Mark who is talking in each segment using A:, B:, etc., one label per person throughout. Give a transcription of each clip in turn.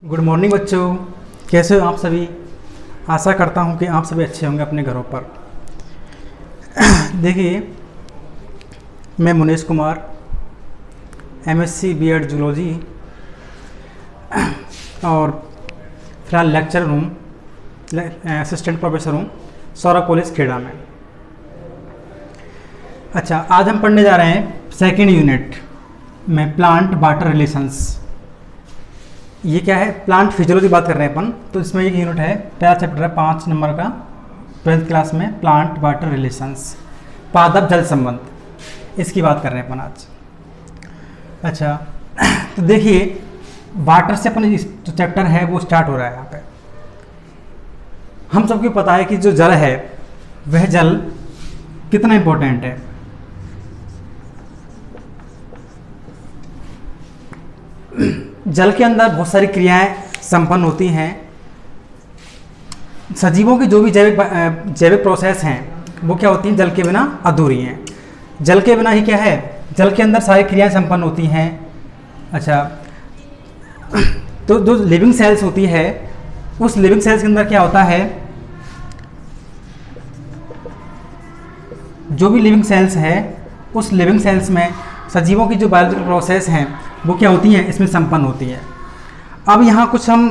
A: Good morning बच्चों, कैसे हो आप सभी। आशा करता हूँ कि आप सभी अच्छे होंगे अपने घरों पर। देखिए, मैं Munesh Kumar MSc BEd zoology और फिलहाल लेक्चरर हूँ, असिस्टेंट प्रोफेसर हूँ सौरभ कॉलेज खेड़ा में। अच्छा, आज हम पढ़ने जा रहे हैं सेकेंड यूनिट में प्लांट वाटर रिलेशंस। ये क्या है, प्लांट फिजियोलॉजी बात कर रहे हैं अपन। तो इसमें एक यूनिट है, पहला चैप्टर है 5 नंबर का 12th क्लास में, प्लांट वाटर रिलेशंस, पादप जल संबंध, इसकी बात कर रहे हैं अपन आज। अच्छा, तो देखिए वाटर से अपन जो चैप्टर है वो स्टार्ट हो रहा है। यहाँ पे हम सबको पता है कि जो जल है वह जल कितना इम्पोर्टेंट है। जल के अंदर बहुत सारी क्रियाएं संपन्न होती हैं। सजीवों की जो भी जैविक प्रोसेस हैं वो क्या होती हैं, जल के बिना अधूरी हैं। जल के बिना ही क्या है, जल के अंदर सारी क्रियाएं संपन्न होती हैं। अच्छा, तो जो लिविंग सेल्स होती है उस लिविंग सेल्स के अंदर क्या होता है, जो भी लिविंग सेल्स है उस लिविंग सेल्स में सजीवों की जो बायोलॉजिकल प्रोसेस हैं वो क्या होती हैं, इसमें संपन्न होती है। अब यहाँ कुछ हम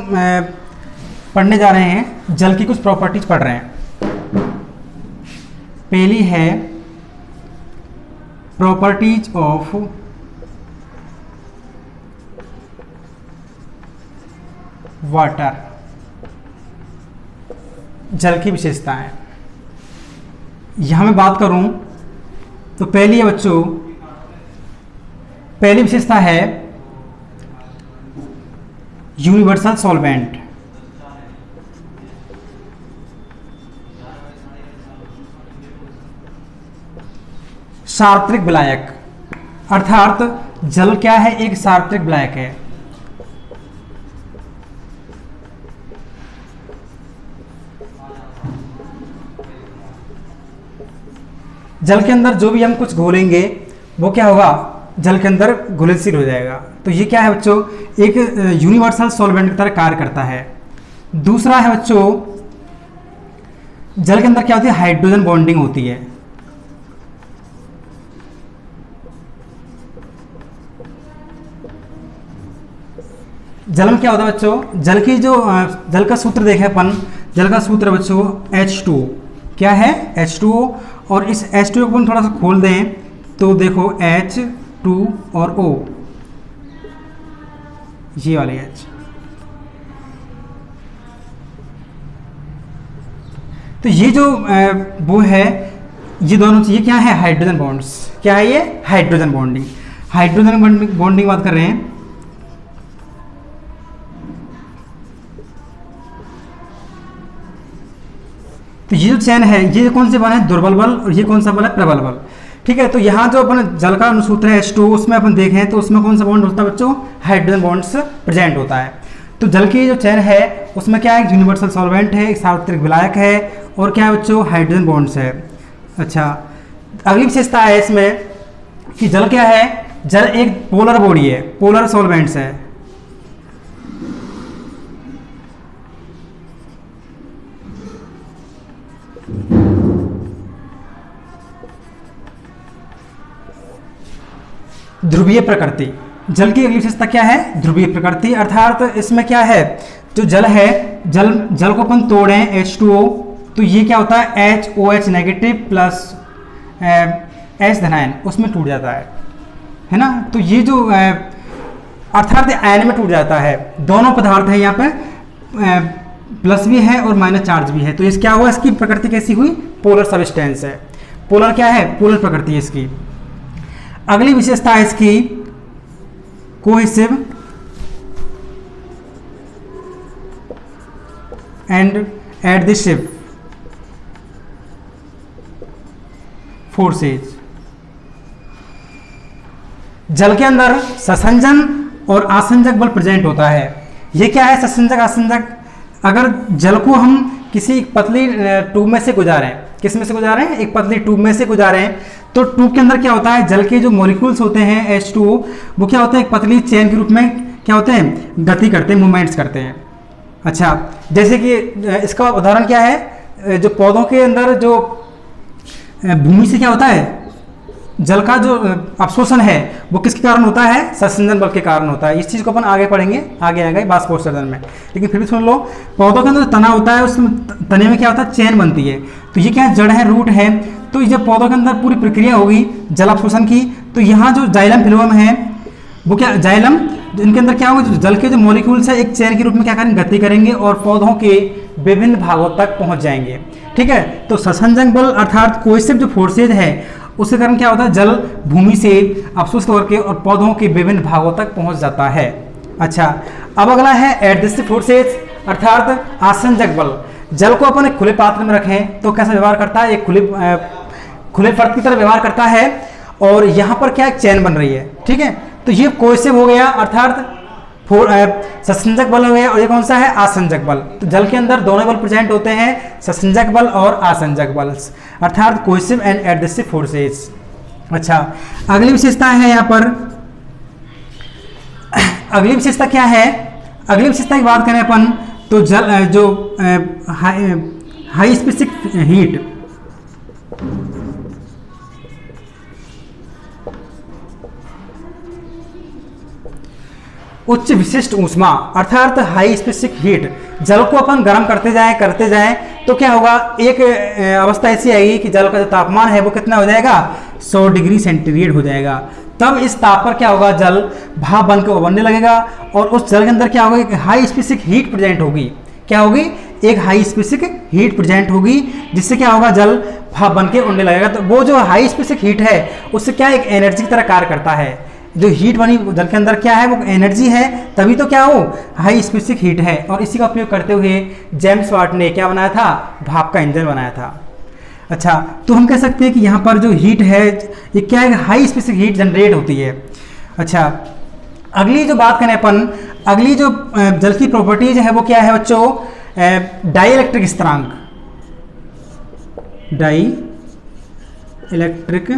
A: पढ़ने जा रहे हैं, जल की कुछ प्रॉपर्टीज पढ़ रहे हैं। पहली है प्रॉपर्टीज ऑफ वाटर, जल की विशेषताएं। यहाँ मैं बात करूं तो पहली है बच्चों, पहली विशेषता है यूनिवर्सल सॉल्वेंट। सार्वत्रिक विलायक, अर्थात जल क्या है, एक सार्वत्रिक विलायक है। जल के अंदर जो भी हम कुछ घोलेंगे वो क्या होगा, जल के अंदर घुलनशील हो जाएगा। तो ये क्या है बच्चों, एक यूनिवर्सल सॉल्वेंट की तरह कार्य करता है। दूसरा है बच्चों, जल के अंदर क्या होती है, हाइड्रोजन बॉन्डिंग होती है। जल में क्या होता है बच्चों, जल की जो जल का सूत्र देखें अपन, जल का सूत्र बच्चों H2O, क्या है H2O। और इस H2O को अपन थोड़ा सा खोल दें तो देखो H2 और O, ये वाले H। तो ये जो वो है, ये दोनों ये क्या है, हाइड्रोजन बॉन्ड्स। क्या है ये, हाइड्रोजन बॉन्डिंग। हाइड्रोजन बॉन्डिंग बात कर रहे हैं। तो ये जो चैन है, ये कौन से बल है, दुर्बल बल, और ये कौन सा बल है, प्रबल बल। ठीक है, तो यहाँ जो अपन जल का अनुसूत्र है H2O, उसमें अपन देखें तो उसमें कौन सा बॉन्ड होता है बच्चों, हाइड्रोजन बॉन्ड्स प्रेजेंट होता है। तो जल की जो चैन है उसमें क्या है, यूनिवर्सल सॉल्वेंट है, एक सार्वत्रिक विलायक है, और क्या है बच्चों, हाइड्रोजन बॉन्ड्स है। अच्छा, अगली विशेषता है इसमें कि जल क्या है, जल एक पोलर बॉडी है, पोलर सॉल्वेंट्स है। ध्रुवीय प्रकृति, जल की अगली विशेषता क्या है, ध्रुवीय प्रकृति। अर्थात इसमें क्या है, जो जल है, जल को अपन तोड़ें H2O तो ये क्या होता है, HOH नेगेटिव प्लस H धनायन उसमें टूट जाता है ना। तो ये जो अर्थात आयन में टूट जाता है। दोनों पदार्थ है यहाँ पे, प्लस भी है और माइनस चार्ज भी है। तो इस क्या हुआ, इसकी प्रकृति कैसी हुई, पोलर सब्सटेंस है। पोलर क्या है, पोलर प्रकृति है इसकी। अगली विशेषता है इसकी कोहेसिव एंड एडहेसिव फोर्सेज। जल के अंदर ससंजन और आसंजक बल प्रेजेंट होता है। ये क्या है, ससंजक आसंजक। अगर जल को हम किसी पतली ट्यूब में से गुजारें, किस में से गुजारें, एक पतली ट्यूब में से गुजारें, तो ट्यूब के अंदर क्या होता है, जल के जो मॉलिक्यूल्स होते हैं H2O, वो क्या होता है, एक पतली चेन के रूप में क्या होते हैं, गति करते हैं, मूवमेंट्स करते हैं। अच्छा, जैसे कि इसका उदाहरण क्या है, जो पौधों के अंदर जो भूमि से क्या होता है, जल का जो अवशोषण है वो किसके कारण होता है, संसंजन बल के कारण होता है। इस चीज़ को अपन आगे पढ़ेंगे, आगे बाष्पोत्सर्जन में, लेकिन फिर भी सुन लो। पौधों के अंदर जो तना होता है, उसमें तने में क्या होता है, चेन बनती है। तो ये क्या है, जड़ है, रूट है। तो जब पौधों के अंदर पूरी प्रक्रिया होगी जल अवशोषण की, तो यहाँ जो जाइलम फिलोएम है वो क्या, जाइलम इनके अंदर क्या होगा, जल के जो मॉलिक्यूल्स है एक चेन के रूप में क्या करेंगे, गति करेंगे और पौधों के विभिन्न भागों तक पहुंच जाएंगे। ठीक है, तो संसंजक बल अर्थात कोएसिव जो फोर्सेज है उसके कारण क्या होता है, जल भूमि से अवशोषित होकर और पौधों के विभिन्न भागों तक पहुंच जाता है। अच्छा, अब अगला है एडहेसिव फोर्सेज अर्थात आसंजक बल। जल को अपन एक खुले पात्र में रखें तो कैसा व्यवहार करता है, एक खुले फर्श की तरह व्यवहार करता है, और यहाँ पर क्या एक चैन बन रही है। ठीक है, तो ये कोएसिव हो गया अर्थात संसंजक बल हो गया, और ये कौन सा है, आसंजक बल। तो जल के अंदर दोनों बल प्रेजेंट होते हैं, संसंजक बल और आसंजक बल अर्थात कोएसिव एंड एडहेसिव फोर्सेस। अच्छा, अगली विशेषता है यहाँ पर, अगली विशेषता क्या है, अगली विशेषता की बात करें अपन तो जल जो हाई स्पेसिफिक हीट, उच्च विशिष्ट ऊष्मा अर्थात हाई स्पेसिफिक हीट, जल को अपन गर्म करते जाएं तो क्या होगा, एक अवस्था ऐसी आएगी कि जल का जो तापमान है वो कितना हो जाएगा, 100 डिग्री सेंटीग्रेड हो जाएगा। तब इस ताप पर क्या होगा, जल भाप बनकर उबलने लगेगा, और उस जल के अंदर क्या होगा, एक हाई स्पेसिफिक हीट प्रेजेंट होगी। क्या होगी, एक हाई स्पेसिफिक हीट प्रेजेंट होगी, जिससे क्या होगा, जल भाप बनकर उड़ने लगेगा। तो वो जो हाई स्पेसिफिक हीट है उससे क्या एक एनर्जी की तरह कार्य करता है। जो हीट बनी जल के अंदर क्या है, वो एनर्जी है, तभी तो क्या हो, हाई स्पेसिफिक हीट है। और इसी का उपयोग करते हुए जेम्स वाट ने क्या बनाया था, भाप का इंजन बनाया था। अच्छा, तो हम कह सकते हैं कि यहाँ पर जो हीट है ये क्या है, हाई स्पेसिफिक हीट जनरेट होती है। अच्छा, अगली जो बात करें अपन, अगली जो जल की प्रॉपर्टीज है वो क्या है बच्चों, डाई इलेक्ट्रिक स्थिरांक, dielectric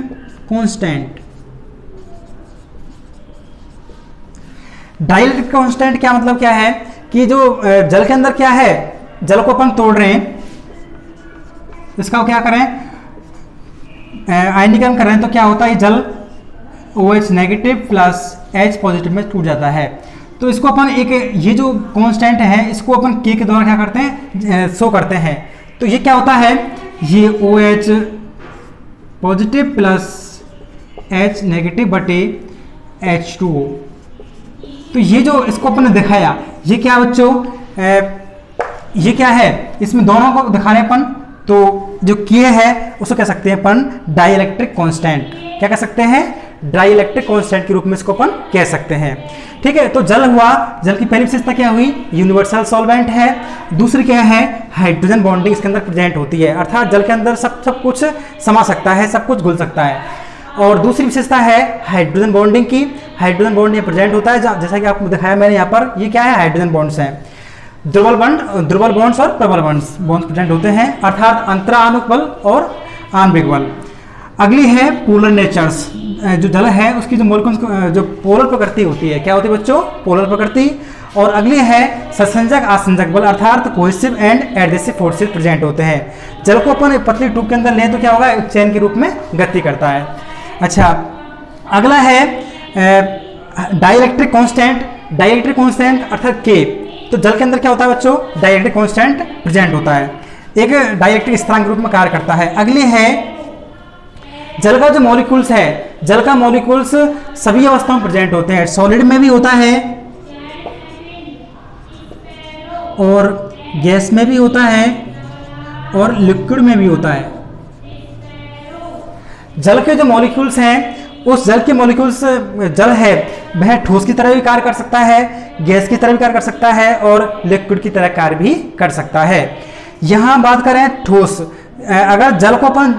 A: constant. Dielectric constant क्या मतलब क्या है कि जो जल के अंदर क्या है, जल को अपन तोड़ रहे हैं, इसका क्या करें, आयनीकरण कर रहे हैं, तो क्या होता है, जल OH negative plus H positive में टूट जाता है। तो इसको अपन एक, ये जो कांस्टेंट है इसको अपन K के द्वारा क्या करते हैं, शो करते हैं। तो ये क्या होता है, ये OH positive plus H negative बटे H2O। तो ये जो इसको अपन ने दिखाया, ये क्या बच्चों, ये क्या है, इसमें दोनों को दिखाने अपन, तो जो K है उसको कह सकते हैं अपन डाई इलेक्ट्रिक कांस्टेंट। क्या कह सकते हैं, डाई इलेक्ट्रिक कांस्टेंट के रूप में इसको अपन कह सकते हैं। ठीक है, तो जल हुआ, जल की पहली विशेषता क्या हुई, यूनिवर्सल सॉल्वेंट है। दूसरी क्या है, हाइड्रोजन बॉन्डिंग इसके अंदर प्रेजेंट होती है, अर्थात जल के अंदर सब कुछ समा सकता है, सब कुछ घुल सकता है। और दूसरी विशेषता है हाइड्रोजन बॉन्डिंग की, हाइड्रोजन बॉन्ड ये प्रेजेंट होता है, जैसा कि आपको दिखाया मैंने यहाँ पर, ये क्या है, हाइड्रोजन बॉन्ड्स हैं। ध्रुवल बॉन्ड्स और प्रबल बॉन्ड्स प्रेजेंट होते हैं, अर्थात अंतराणुक बल और आणविक बल। अगली है पोलर नेचर्स, जो जल है उसकी जो मॉलिक्यूल्स जो पोलर प्रकृति होती है, क्या होती है बच्चों, पोलर प्रकृति। और अगली है संसंजक आसंजक बल, अर्थात cohesive and adhesive forces present होते हैं। जल को अपन पतली ट्यूब के अंदर लें तो क्या होगा, एक चैन के रूप में गति करता है। अच्छा, अगला है डाइलेक्ट्रिक कांस्टेंट, डाइलेक्ट्रिक कांस्टेंट अर्थात K। तो जल के अंदर क्या होता है बच्चों, डाइलेक्ट्रिक कांस्टेंट प्रेजेंट होता है, एक डाइलेक्ट्रिक स्थिरांक के रूप में कार्य करता है। अगली है जल का जो मॉलिक्यूल्स है, जल का मॉलिक्यूल्स सभी अवस्थाओं में प्रेजेंट होते हैं, सॉलिड में भी होता है और गैस में भी होता है और लिक्विड में भी होता है। जल के जो मॉलिक्यूल्स हैं, उस जल के मॉलिक्यूल्स, जल है वह ठोस की तरह भी कार्य कर सकता है, गैस की तरह भी कार्य कर सकता है और लिक्विड की तरह कार्य भी कर सकता है। यहाँ बात करें ठोस, अगर जल को अपन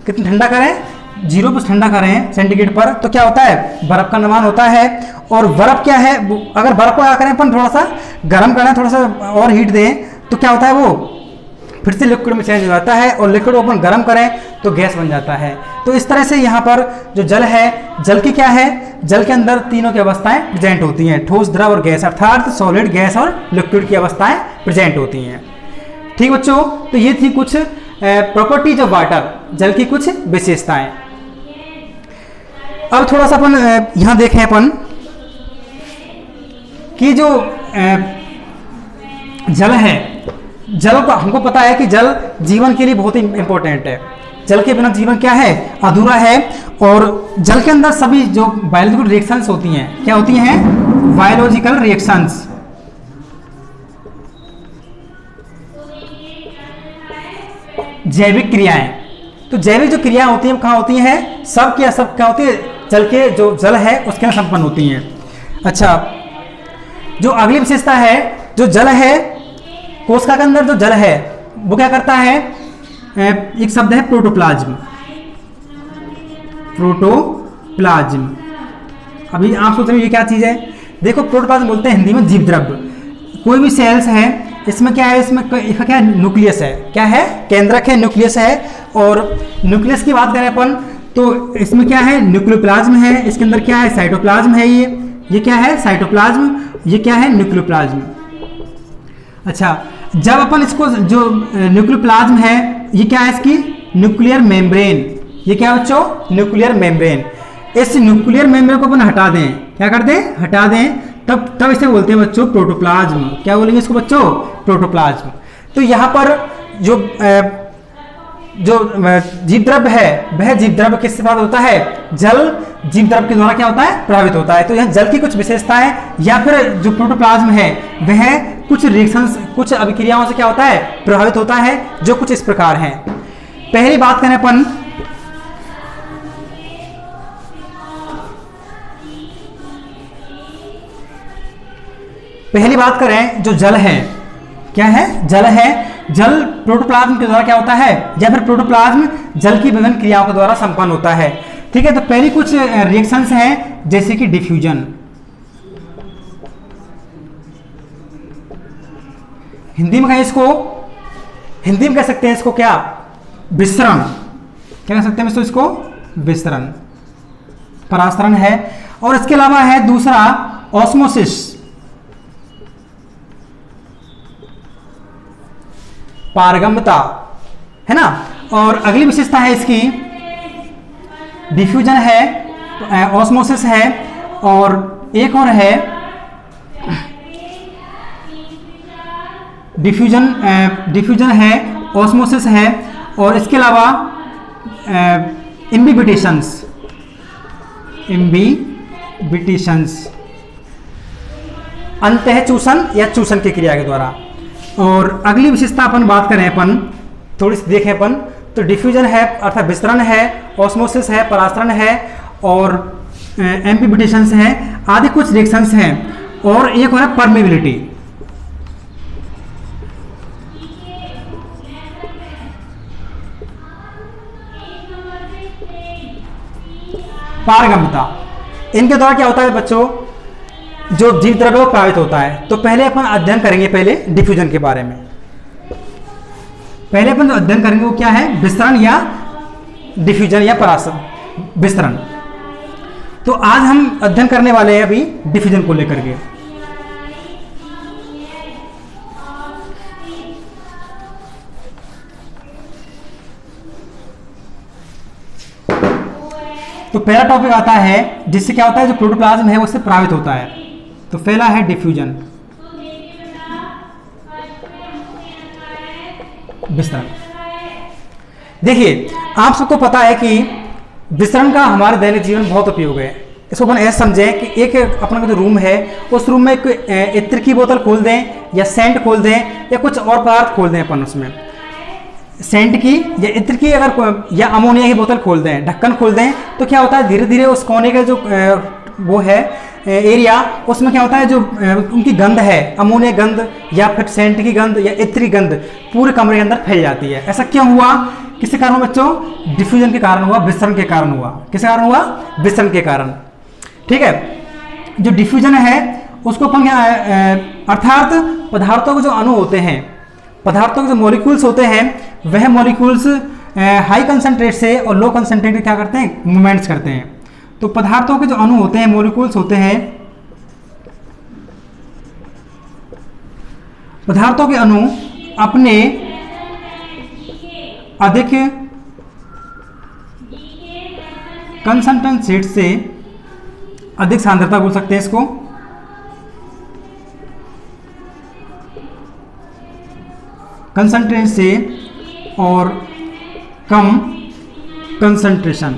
A: कितना ठंडा करें, 0 पर ठंडा करें सेंटीग्रेड पर, तो क्या होता है, बर्फ का निर्माण होता है। और बर्फ क्या है, अगर बर्फ को क्या करें अपन थोड़ा सा गर्म करें, थोड़ा सा और हीट दें, तो क्या होता है, वो फिर से लिक्विड में चेंज हो जाता है, और लिक्विड को अपन गर्म करें तो गैस बन जाता है। तो इस तरह से यहाँ पर जो जल है, जल की क्या है, जल के अंदर तीनों की अवस्थाएं प्रेजेंट होती हैं, ठोस, द्रव और गैस, अर्थात सॉलिड, गैस और लिक्विड की अवस्थाएं प्रेजेंट होती हैं। ठीक बच्चों, तो ये थी कुछ प्रॉपर्टीज ऑफ वाटर, जल की कुछ विशेषताएं। अब थोड़ा सा अपन यहां देखें अपन कि जो जल है, जल को हमको पता है कि जल जीवन के लिए बहुत ही इंपॉर्टेंट है। जल के बिना जीवन क्या है, अधूरा है। और जल के अंदर सभी जो बायोलॉजिकल रिएक्शंस होती हैं, क्या होती हैं, बायोलॉजिकल रिएक्शंस। जैविक क्रियाएं, तो जैविक जो क्रियाएं होती हैं कहाँ होती हैं, सब क्या होती है, जल के जो जल है उसके अंदर संपन्न होती हैं। अच्छा, जो अगली विशेषता है, जो जल है, कोशिका के अंदर जो जल है वो क्या करता है, एक शब्द है प्रोटोप्लाज्म। प्रोटोप्लाज्म, अभी आप सोच रहे हो ये क्या चीज है, देखो प्रोटोप्लाज्म बोलते हैं हिंदी में जीव द्रव्य। कोई भी सेल्स है, इसमें क्या है, इसमें क्या है, न्यूक्लियस है, क्या है, केंद्रक है, न्यूक्लियस है। और न्यूक्लियस की बात करें अपन तो इसमें क्या है, न्यूक्लियोप्लाज्म है, इसके अंदर क्या है, साइटोप्लाज्म है, ये क्या है, साइटोप्लाज्म, ये क्या है, न्यूक्लियोप्लाज्म। अच्छा, जब अपन इसको जो न्यूक्लियोप्लाज्म है, ये क्या है, इसकी न्यूक्लियर मेम्ब्रेन, ये क्या है बच्चों, न्यूक्लियर मेम्ब्रेन। इस न्यूक्लियर मेम्ब्रेन को अपन हटा दें, क्या कर दें, हटा दें, तब इसे बोलते हैं बच्चों प्रोटोप्लाज्म। क्या बोलेंगे इसको बच्चों, प्रोटोप्लाज्म। तो यहाँ पर जो जीव द्रव्य है, वह जीव द्रव्य किससे प्रभावित होता है, जल जीव द्रव्य के द्वारा क्या होता है, प्रभावित होता है। तो यहाँ जल की कुछ विशेषताएं या फिर जो प्रोटोप्लाज्म है वह कुछ रिएक्शंस, कुछ अभिक्रियाओं से क्या होता है, प्रभावित होता है, जो कुछ इस प्रकार हैं। पहली बात करें अपन, जो जल है, क्या है, जल है, जल प्रोटोप्लाज्म के द्वारा क्या होता है, या फिर प्रोटोप्लाज्म जल की विभिन्न क्रियाओं के द्वारा संपन्न होता है। ठीक है, तो पहली कुछ रिएक्शंस हैं जैसे कि डिफ्यूजन, हिंदी में कहें इसको, हिंदी में कह सकते हैं इसको क्या, विसरण, क्या कह सकते हैं इसको, विसरण, परासरण है। और इसके अलावा है दूसरा ऑस्मोसिस, पारगम्यता, है ना। और अगली विशेषता है इसकी डिफ्यूजन है, ऑस्मोसिस है, और एक और है डिफ्यूजन है, ऑस्मोसिस है, और इसके अलावा इम्बिबिटेशंस, अंतः चूषण या चूषण की क्रिया के द्वारा। और अगली विशेषता अपन बात करें, अपन थोड़ी सी देखें अपन, तो डिफ्यूजन है अर्थात विस्तरण है, ऑस्मोसिस है, परासरण है, और इम्बिबिटेशंस है, आदि कुछ रिएक्शंस हैं। और एक और है परमेबिलिटी, पारगम्यता। इनके द्वारा क्या होता है बच्चों, जो जीव द्रव्य प्रभावित होता है। तो पहले अपन अध्ययन करेंगे पहले डिफ्यूजन के बारे में। पहले अपन जो अध्ययन करेंगे वो क्या है, विस्तरण या डिफ्यूजन या परासरण, विस्तरण। तो आज हम अध्ययन करने वाले हैं अभी डिफ्यूजन को लेकर के। तो पहला टॉपिक आता है जिससे क्या होता है, जो प्रोटोप्लाज्म है उससे प्रभावित होता है। तो पहला है डिफ्यूजन, विस्तरण। देखिए, आप सबको पता है कि विस्तरण का हमारे दैनिक जीवन में बहुत उपयोग है। इसको अपन ऐसे समझें कि एक अपना जो रूम है, उस रूम में एक इत्र की बोतल खोल दें, या सेंट खोल दें, या कुछ और पदार्थ खोल दें। अपन उसमें सेंट की या इत्र की अगर या अमोनिया की बोतल खोल दें, ढक्कन खोल दें, तो क्या होता है, धीरे धीरे उस कोने का जो वो है एरिया, उसमें क्या होता है, जो उनकी गंध है, अमोनिया गंध या फिर सेंट की गंध या इत्र की गंध पूरे कमरे के अंदर फैल जाती है। ऐसा क्यों हुआ, किसके कारण हुआ बच्चों, डिफ्यूजन के कारण हुआ, विस्तरण के कारण हुआ। किसके कारण हुआ, विस्तरण के कारण। ठीक है, जो डिफ्यूजन है उसको अपन अर्थात पदार्थों के जो अणु होते हैं, पदार्थों के जो मॉलिक्यूल्स होते हैं, वह मॉलिक्यूल्स हाई कंसंट्रेट से और लो कंसंट्रेट क्या करते हैं, मूवमेंट्स करते हैं। तो पदार्थों के जो अणु होते हैं, मॉलिक्यूल्स होते हैं, पदार्थों के अणु अपने अधिक कंसंट्रेशन से, अधिक सांद्रता बोल सकते हैं इसको, कंसंट्रेशन से और कम कंसंट्रेशन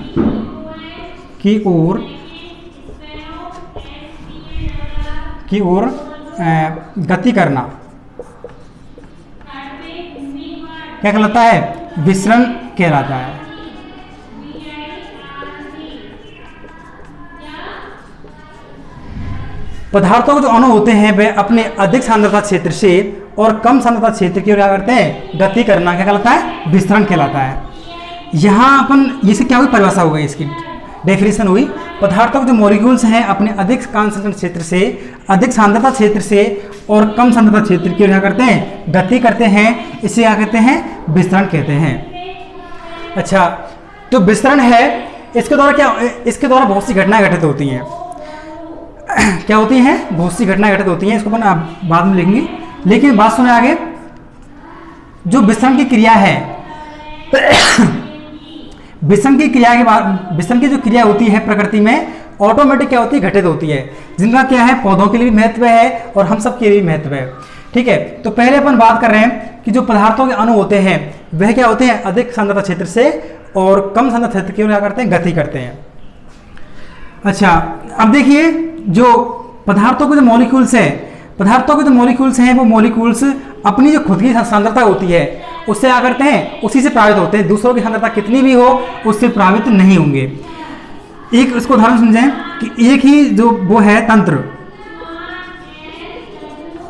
A: की ओर गति करना क्या कहलाता है? विसरण कहलाता है। पदार्थों के जो अणु होते हैं वे अपने अधिक सांद्रता क्षेत्र से और कम सांद्रता क्षेत्र की ओर क्या करते हैं? गति करना क्या कहलाता है? विसरण कहलाता है। यहाँ अपन ये से क्या हुई? परिभाषा हो गई, इसकी डेफिनेशन हुई। पदार्थों के जो मॉलिक्यूल्स हैं अपने अधिक कंसंट्रेशन क्षेत्र से, अधिक सांद्रता क्षेत्र से और कम सांद्रता क्षेत्र की ओर क्या करते हैं? गति करते हैं। इसे क्या कहते हैं? विसरण कहते हैं। अच्छा, तो विसरण है, इसके द्वारा बहुत सी घटनाएं घटित होती हैं। क्या होती हैं? बहुत सी घटनाएं घटित होती हैं। इसको अपन बाद में लिखेंगे, लेकिन बात सुने आगे। जो विसरण की क्रिया है, विसरण की क्रिया के बाद, विसरण की जो क्रिया होती है प्रकृति में ऑटोमेटिक क्या होती है? घटित होती है, जिनका क्या है? पौधों के लिए भी महत्व है और हम सब के लिए भी महत्व है। ठीक है, तो पहले अपन बात कर रहे हैं कि जो पदार्थों के अणु होते हैं वह क्या होते हैं? अधिक सांद्रता क्षेत्र से और कम सांद्रता क्षेत्र की ओर क्या करते हैं? गति करते हैं। अच्छा, अब देखिए, जो पदार्थों के जो मॉलिक्यूल्स हैं, वो मॉलिक्यूल्स अपनी जो खुद की सांद्रता होती है उससे क्या करते हैं? उसी से प्रभावित होते हैं। दूसरों की सांद्रता कितनी भी हो उससे प्रभावित नहीं होंगे। एक इसको उदाहरण समझें कि एक ही जो वो है तंत्र,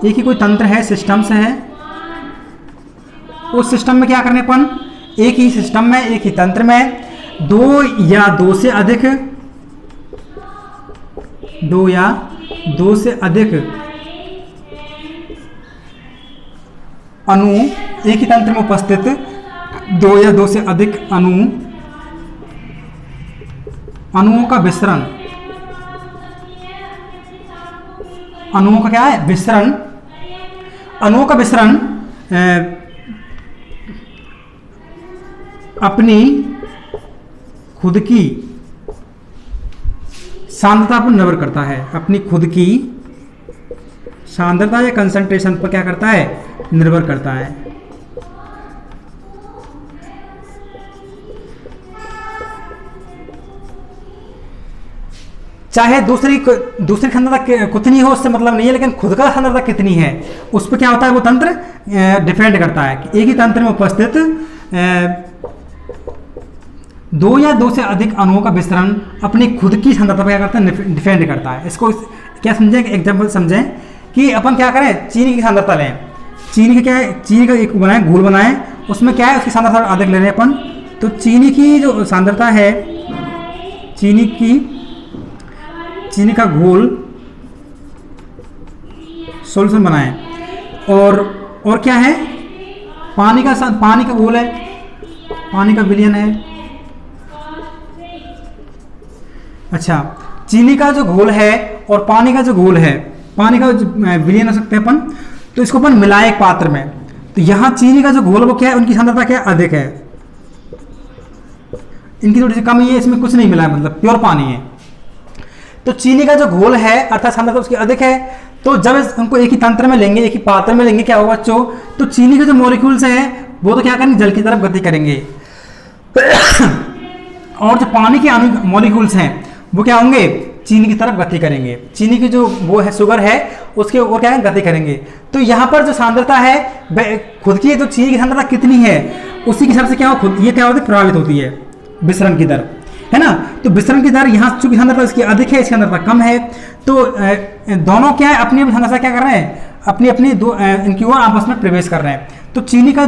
A: एक ही कोई तंत्र है, सिस्टम्स है, उस सिस्टम में क्या करने अपन? एक ही सिस्टम में, एक ही तंत्र में दो या दो से अधिक अणु, एक ही तंत्र में उपस्थित दो या दो से अधिक अणुओं का विसरण, अणुओं का क्या है? विसरण। अणुओं का विसरण अपनी खुद की सांद्रता पर निर्भर करता है। अपनी खुद की सांद्रता या कंसंट्रेशन पर क्या करता है? निर्भर करता है। चाहे दूसरी सांद्रता कितनी हो उससे मतलब नहीं है, लेकिन खुद का सांद्रता कितनी है उस पर क्या होता है? वो तंत्र डिपेंड करता है कि एक ही तंत्र में उपस्थित दो या दो से अधिक अणुओं का विसरण अपनी खुद की सांद्रता पर क्या करता है? डिपेंड करता है। इसको क्या समझें? एग्जाम्पल समझें कि अपन क्या करें? चीनी की सांद्रता लें। चीनी का क्या है? चीनी का एक बनाएं, घोल बनाएं, उसमें क्या है? उसकी सांद्रता अधिक ले रहे हैं अपन। तो चीनी की जो सांद्रता है, चीनी का घोल सॉल्यूशन बनाएं, और क्या है? पानी का घोल है, पानी का विलयन है। अच्छा, चीनी का जो घोल है और पानी का जो घोल है, पानी का विलयन हो सकते हैं अपन, तो इसको अपन मिलाएं एक पात्र में। तो यहाँ चीनी का जो घोल वो क्या है? उनकी सांद्रता क्या है? अधिक है। इनकी थोड़ी सी कम ही है, इसमें कुछ नहीं मिला है, मतलब प्योर पानी है। तो चीनी का जो घोल है अर्थात सांद्रता उसकी अधिक है। तो जब उनको एक ही तंत्र में लेंगे, एक ही पात्र में लेंगे, क्या होगा बच्चों? तो चीनी के जो मॉलिक्यूल्स हैं वो तो क्या करेंगे? जल की तरफ गति करेंगे। और जो पानी के अणु मॉलिक्यूल्स हैं वो क्या होंगे? चीनी की तरफ गति करेंगे। चीनी की जो वो है शुगर है उसके ऊपर क्या है? गति करेंगे। तो यहाँ पर जो सांद्रता है खुद की, जो चीनी की सांद्रता कितनी है उसी के हिसाब से क्या हो? खुद ये क्या होती है? प्रभावित होती है विसरण की दर, है ना। तो विसरण की दर यहाँ चूंकि सांद्रता इसकी अधिक है, इसकी सांद्रता कम है, तो दोनों क्या है? अपनी अपनी सांद्रता क्या कर रहे हैं? अपनी अपनी इनकी ओर आपस में प्रवेश कर रहे हैं। तो चीनी के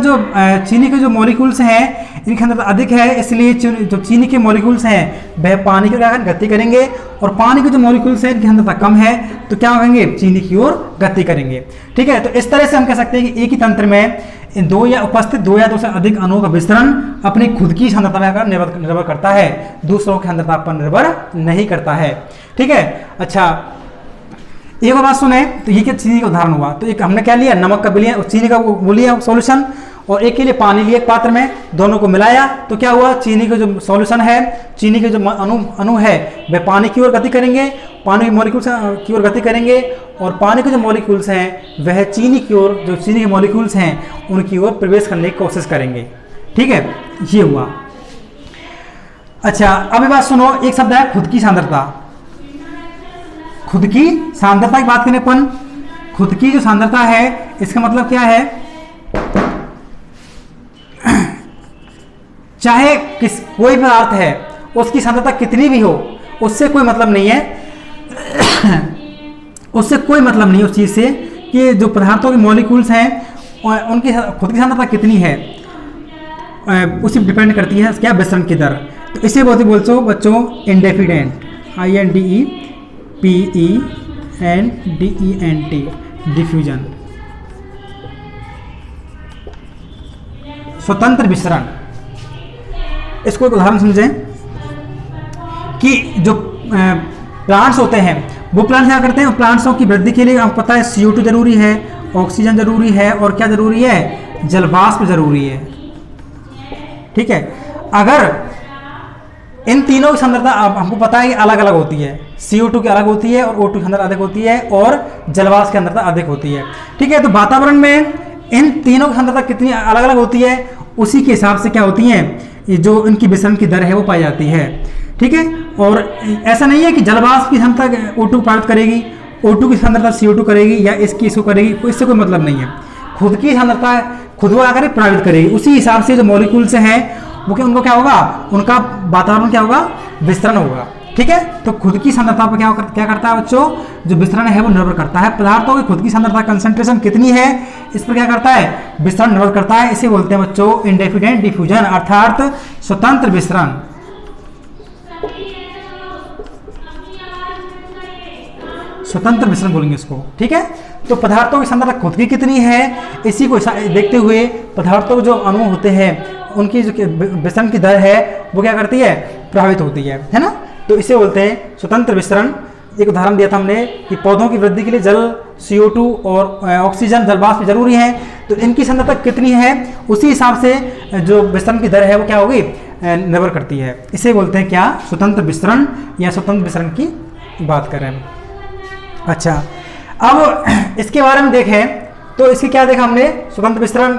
A: जो मॉलिक्यूल्स हैं इनकी सांद्रता अधिक है, इसलिए जो चीनी के मॉलिक्यूल्स हैं वह पानी की ओर गति करेंगे, और पानी के जो मॉलिक्यूल्स हैं इनकी सांद्रता कम है तो क्या होंगे? चीनी की ओर गति करेंगे। ठीक है, तो इस तरह से हम कह सकते हैं कि एक ही तंत्र में दो या उपस्थित दो या दो से अधिक अणुओं का विस्तरण अपनी खुद की सांद्रता पर निर्भर करता है, दूसरों की सांद्रता पर निर्भर नहीं करता है। ठीक है। अच्छा, एक और बात सुने, तो ये क्या चीनी का उदाहरण हुआ, तो एक हमने क्या लिया, नमक का लिया, चीनी का वो लिया सॉल्यूशन, और एक के लिए पानी लिया एक पात्र में, दोनों को मिलाया, तो क्या हुआ, चीनी का जो सॉल्यूशन है, चीनी के जो अणु है वे पानी की ओर गति करेंगे, पानी के मॉलिक्यूल्स की ओर गति करेंगे, और पानी के जो मॉलिक्यूल्स हैं वह चीनी की ओर, जो चीनी के मॉलिक्यूल्स हैं उनकी ओर प्रवेश करने की कोशिश करेंगे। ठीक है, ये हुआ। अच्छा, अब बात सुनो, एक शब्द है खुद की सांद्रता। खुद की सांद्रता की बात करें अपन, खुद की जो सांद्रता है इसका मतलब क्या है, चाहे कोई पदार्थ है उसकी सांद्रता कितनी भी हो, उससे कोई मतलब नहीं है उससे कोई मतलब नहीं उस चीज से कि जो पदार्थों के मॉलिक्यूल्स हैं उनकी खुद की सांद्रता कितनी है, उसी डिपेंड करती है क्या, विसरण की दर। तो इसे बोलते बच्चों इंडेफिडेंट, INDEPENDENT, डिफ्यूजन, स्वतंत्र विसरण। इसको एक उदाहरण समझें कि जो प्लांट्स होते हैं वो प्लांट्स क्या करते हैं, प्लांट्सों की वृद्धि के लिए आपको पता है CO2 जरूरी है, ऑक्सीजन जरूरी है, और क्या जरूरी है, जलवाष्प जरूरी है। ठीक है, अगर इन तीनों की सांद्रता हमको पता है कि अलग अलग होती है, CO2 की अलग होती है और O2 की सांद्रता अधिक होती है और जलवाष्प की सांद्रता अधिक होती है। ठीक है, तो वातावरण में इन तीनों की सांद्रता कितनी अलग अलग होती है, उसी के हिसाब से क्या होती है, जो इनकी विसरण की दर है वो पाई जाती है। ठीक है, और ऐसा नहीं है कि जलवाष्प की सांद्रता O2 प्राप्त करेगी, O2 की सांद्रता CO2 करेगी, या इसको करेगी, इससे कोई मतलब नहीं है। खुद की सांद्रता खुद वो आकर प्रभावित करेगी, उसी हिसाब से जो मॉलिक्यूल्स हैं वो उनको क्या होगा, उनका वातावरण क्या होगा, विस्तरण होगा। ठीक है, तो खुद की सांद्रता पर क्या करता है बच्चों, जो विस्तरण है वो निर्भर करता है। पदार्थों की खुद की सांद्रता कंसंट्रेशन कितनी है, इस पर क्या करता है, विस्तरण निर्भर करता है। इसे बोलते हैं बच्चों इंडेफिनेट डिफ्यूजन, अर्थात स्वतंत्र विस्तरण। स्वतंत्र विसरण बोलेंगे इसको। ठीक है, तो पदार्थों की सांद्रता खुद की कितनी है, इसी को देखते हुए पदार्थों के जो अणु होते हैं उनकी जो विसरण की दर है वो क्या करती है, प्रभावित होती है ना। तो इसे बोलते हैं स्वतंत्र विसरण। एक उदाहरण दिया था हमने कि पौधों की वृद्धि के लिए जल, CO2 और ऑक्सीजन, जलवाष्प जरूरी है, तो इनकी सांद्रता कितनी है उसी हिसाब से जो विसरण की दर है वो क्या होगी, निर्भर करती है। इसे बोलते हैं क्या, स्वतंत्र विसरण, या स्वतंत्र विसरण की बात करें। अच्छा, अब इसके बारे में देखें तो इसके क्या देखा हमने, स्वतंत्र विसरण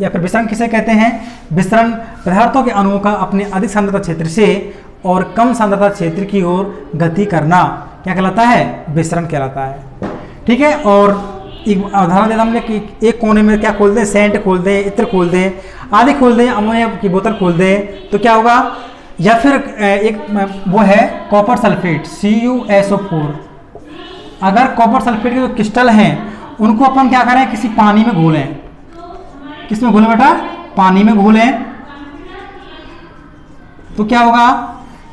A: या फिर विसरण किसे कहते हैं, विसरण पदार्थों के अणुओं का अपने अधिक सांद्रता क्षेत्र से और कम सांद्रता क्षेत्र की ओर गति करना क्या कहलाता है, विसरण कहलाता है। ठीक है, और एक उदाहरण देता हमने कि एक कोने में क्या खोल दें, सेंट खोल दें, इत्र खोल दें, आदि खोल दें, अमोनिया की बोतल खोल दें, तो क्या होगा, या फिर एक वो है कॉपर सल्फेट CuSO4। अगर कॉपर सल्फेट के जो क्रिस्टल हैं उनको अपन क्या करें, किसी पानी में घोलें, किसमें घोलें बेटा, पानी में घोलें, तो क्या होगा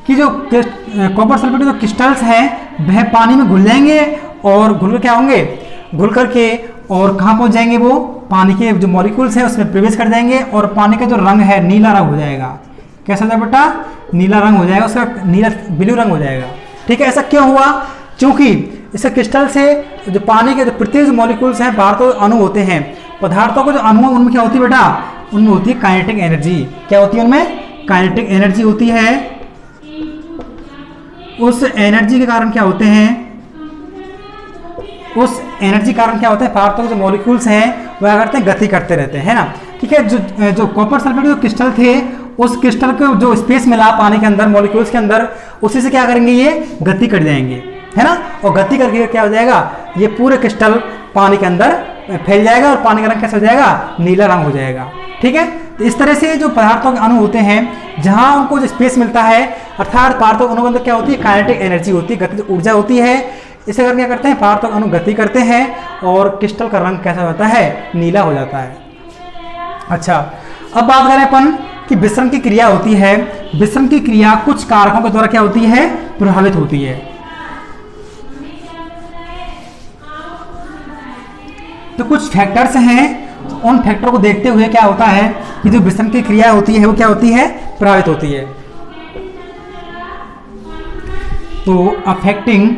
A: कि जो कॉपर सल्फेट के जो क्रिस्टल्स हैं वह पानी में घुल जाएंगे, और घुल कर क्या होंगे, घुल करके और कहाँ पहुंच जाएंगे, वो पानी के जो मॉलिक्यूल्स हैं उसमें प्रवेश कर जाएंगे, और पानी का जो रंग है नीला रंग हो जाएगा। कैसा हो जाएगा बेटा, नीला रंग हो जाएगा, उसका नीला ब्लू रंग हो जाएगा। ठीक है, ऐसा क्यों हुआ, क्योंकि इस क्रिस्टल से जो पानी के जो प्रत्येक मॉलिक्यूल्स हैं, पदार्थों अणु होते हैं, पदार्थों के जो अणु उनमें क्या होती है बेटा, उनमें होती है काइनेटिक एनर्जी। क्या होती है उनमें, काइनेटिक एनर्जी होती है। उस एनर्जी के कारण क्या होते हैं, उस एनर्जी कारण क्या होता है, पदार्थों के जो मॉलिक्यूल्स हैं वह क्या करते हैं, गति करते रहते हैं, है ना। ठीक है, जो कॉपर सल्फेट जो क्रिस्टल थे, उस क्रिस्टल को जो स्पेस मिला पानी के अंदर, मॉलिक्यूल्स के अंदर, उसी से क्या करेंगे, ये गति कर जाएंगे, है ना। और गति करके क्या हो जाएगा, ये पूरे क्रिस्टल पानी के अंदर फैल जाएगा और पानी का रंग कैसा हो जाएगा, नीला रंग हो जाएगा। ठीक है, तो इस तरह से जो पदार्थों के अणु होते हैं, जहां उनको जो स्पेस मिलता है, अर्थात पदार्थों के अणु के अंदर क्या होती है, काइनेटिक एनर्जी होती है, गतिज ऊर्जा होती है। इसे करके क्या करते हैं, पदार्थों के अणु गति करते हैं और क्रिस्टल का रंग कैसा होता है, नीला हो जाता है। अच्छा, अब बात करें अपन कि विसरण की क्रिया होती है। विसरण की क्रिया कुछ कारकों के द्वारा क्या होती है, प्रभावित होती है। तो कुछ फैक्टर्स हैं उन फैक्टर को देखते हुए क्या होता है कि जो विसरण की क्रिया होती है वो क्या होती है, प्रभावित होती है। तो अफेक्टिंग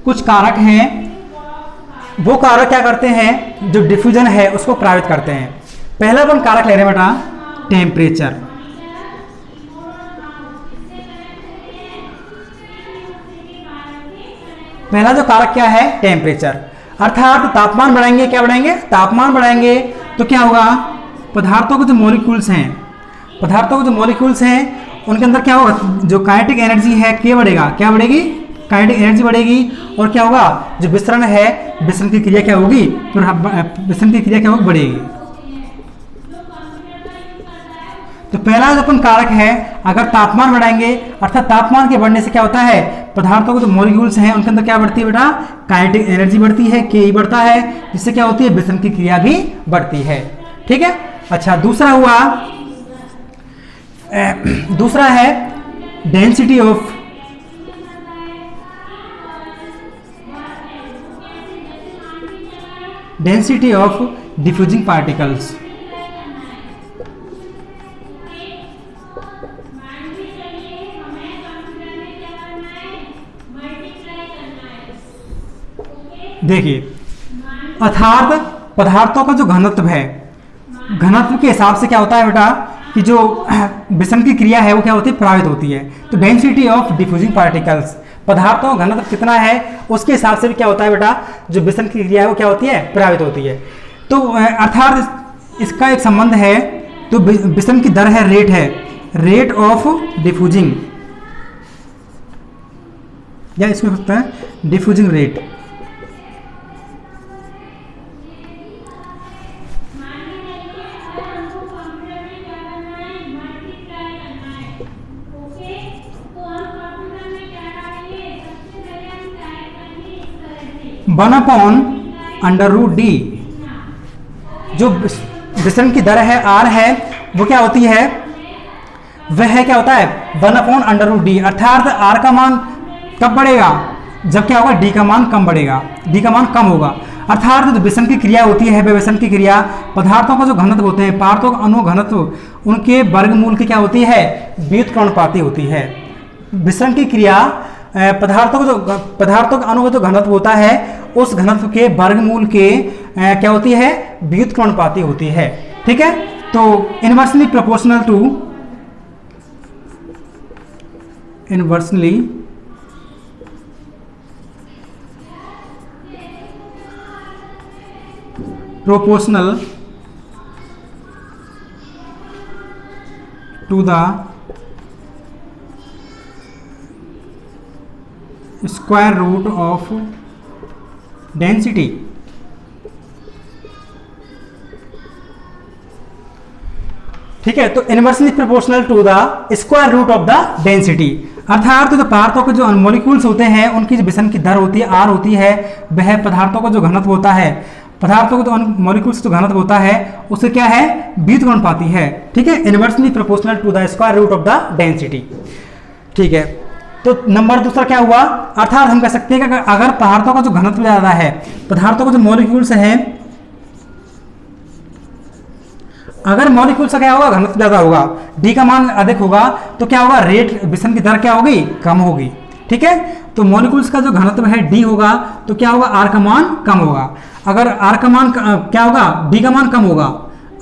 A: कुछ कारक हैं, वो कारक क्या करते हैं, जो डिफ्यूजन है उसको प्रभावित करते हैं। पहला अपन कारक ले रहे हैं बेटा टेम्परेचर। पहला जो कारक क्या है, टेम्परेचर, अर्थात तापमान बढ़ाएंगे, क्या बढ़ाएंगे, तापमान बढ़ाएंगे तो क्या होगा, पदार्थों के जो मॉलिक्यूल्स हैं, पदार्थों के जो मॉलिक्यूल्स हैं उनके अंदर क्या होगा, जो काइनेटिक एनर्जी है क्या बढ़ेगा, क्या बढ़ेगी, काइनेटिक एनर्जी बढ़ेगी। और क्या होगा, जो विसरण है, विसरण की क्रिया क्या होगी, तो विसरण की क्रिया क्या होगी, बढ़ेगी। तो पहला जो अपन कारक है, अगर तापमान बढ़ाएंगे, अर्थात तापमान के बढ़ने से क्या होता है, पदार्थों के जो मॉलिक्यूल्स हैं उनके अंदर क्या बढ़ती है बेटा, काइनेटिक एनर्जी बढ़ती है, के बढ़ता है, जिससे क्या होती है, विसरण की क्रिया भी बढ़ती है। ठीक है। अच्छा, दूसरा हुआ, दूसरा है डेंसिटी ऑफ डिफ्यूजिंग पार्टिकल्स। देखिए, अर्थात पदार्थों का जो घनत्व है, घनत्व के हिसाब से क्या होता है बेटा कि जो विसरण की क्रिया है वो क्या होती है, प्रभावित होती है। तो डेंसिटी ऑफ डिफ्यूजिंग पार्टिकल्स, पदार्थों का घनत्व कितना है उसके हिसाब से भी क्या होता है बेटा, जो विसरण की क्रिया है वो क्या होती है, प्रभावित होती है। तो अर्थात इसका एक संबंध है, तो विसरण की दर है, रेट है, रेट ऑफ डिफ्यूजिंग, या इसमें होता है diffusing rate. One upon under root D, जो विसरण की दर है आर है, वो क्या होती है, वह क्या होता है, one upon under root D. अर्थात आर का मान कब बढ़ेगा, जब क्या होगा, डी का मान कम बढ़ेगा, डी का मान कम होगा। अर्थात जो विसरण की क्रिया होती है, विसरण की क्रिया, पदार्थों का जो घनत्व होते हैं, पदार्थों का अणु घनत्व, उनके वर्गमूल की क्या होती है, व्युत्क्रमणपाती होती है। विसरण की क्रिया पदार्थों का अणु का जो घनत्व होता है, उस घनत्व के वर्गमूल के क्या होती है, व्युत्क्रमणपाती होती है। ठीक है। तो inversely proportional to, inversely proportional to the square root of density. ठीक है। तो inversely proportional to the square root of the density, अर्थात तो पदार्थों के जो मॉलिक्यूल्स होते हैं उनकी जो विसरण की दर होती है, आर होती है, वह पदार्थों का जो घनत्व होता है, पदार्थों के जो मॉलिक्यूल्स जो घनत्व होता है उससे क्या है, व्युत्क्रमणपाती है। ठीक है। Inversely proportional to the square root of the density. ठीक है। तो नंबर दूसरा क्या हुआ, अर्थात हम कह सकते हैं कि अगर पदार्थों का जो घनत्व ज्यादा है, पदार्थों का जो मॉलिक्यूल्स हैं, अगर मॉलिक्यूल्स का क्या होगा, घनत्व ज्यादा होगा, डी का मान अधिक होगा, तो क्या होगा, रेट विसरण की दर क्या होगी, कम होगी। ठीक है। तो मॉलिक्यूल्स का जो घनत्व है डी होगा, तो क्या होगा, आर का मान कम होगा। अगर आर का मान क्या होगा, डी का मान कम होगा,